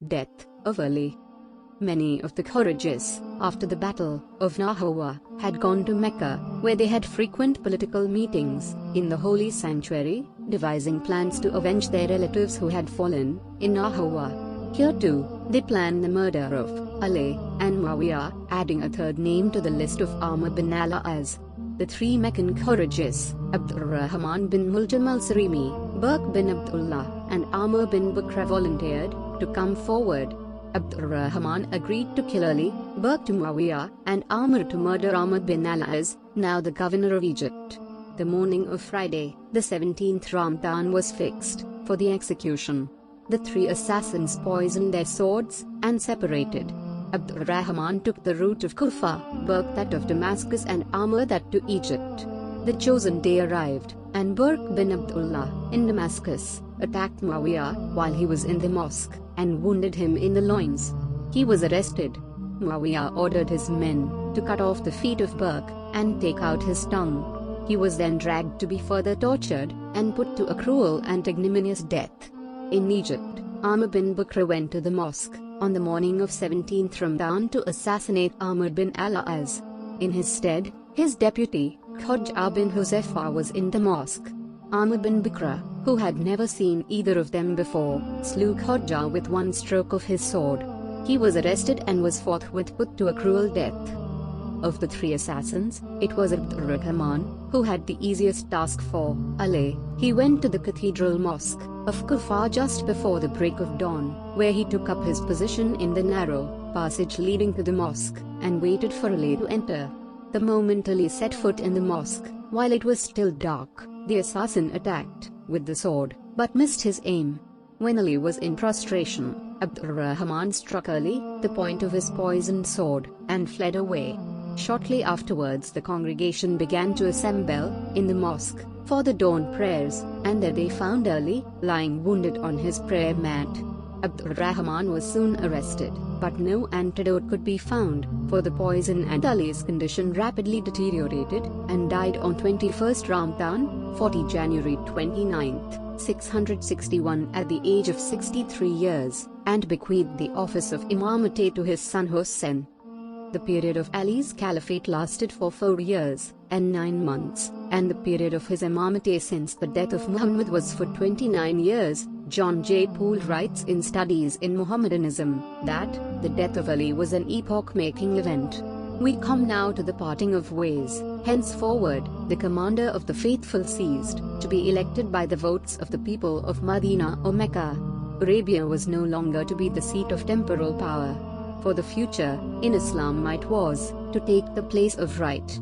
Death of Ali. Many of the Kharijists, after the Battle of Nahwa, had gone to Mecca, where they had frequent political meetings in the holy sanctuary, devising plans to avenge their relatives who had fallen in Nahwa. Here too, they planned the murder of Ali and Muawiyah, adding a third name to the list of Amr bin al-As. The three Meccan Kharijists, Abdurrahman bin Muljam al-Sarimi, Burq bin Abdullah, and Amr bin Bakr volunteered to come forward. Abdurrahman agreed to kill Ali, Burq to Muawiyah, and Amr to murder Amr bin al-As, now the governor of Egypt. The morning of Friday, the 17th Ramadan was fixed for the execution. The three assassins poisoned their swords and separated. Abdurrahman took the route of Kufa, Burq that of Damascus, and Amr that to Egypt. The chosen day arrived, and Burq bin Abdullah, in Damascus, attacked Muawiyah while he was in the mosque, and wounded him in the loins. He was arrested. Muawiyah ordered his men to cut off the feet of Burq and take out his tongue. He was then dragged to be further tortured and put to a cruel and ignominious death. In Egypt, Amr bin Bakr went to the mosque on the morning of 17th Ramadan to assassinate Amr bin al-As. In his stead, his deputy, Khadija bin Huzaifa, was in the mosque. Amr bin Bakr, who had never seen either of them before, slew Khadija with one stroke of his sword. He was arrested and was forthwith put to a cruel death. Of the three assassins, it was Abdurrahman who had the easiest task for Ali. He went to the cathedral mosque of Kufa just before the break of dawn, where he took up his position in the narrow passage leading to the mosque, and waited for Ali to enter. The moment Ali set foot in the mosque, while it was still dark, the assassin attacked with the sword, but missed his aim. When Ali was in prostration, Abdurrahman struck Ali, the point of his poisoned sword, and fled away. Shortly afterwards the congregation began to assemble in the mosque for the dawn prayers, and there they found Ali lying wounded on his prayer mat. Abdurrahman was soon arrested, but no antidote could be found for the poison, and Ali's condition rapidly deteriorated and died on 21st Ramadan, 40 January 29th, 661, at the age of 63 years, and bequeathed the office of Imamate to his son Hussein. The period of Ali's caliphate lasted for 4 years and 9 months, and the period of his imamate since the death of Muhammad was for 29 years. John J. Poole writes in Studies in Mohammedanism that the death of Ali was an epoch-making event. We come now to the parting of ways. Henceforward, the commander of the faithful ceased to be elected by the votes of the people of Medina or Mecca. Arabia was no longer to be the seat of temporal power. For the future, in Islam might was to take the place of right.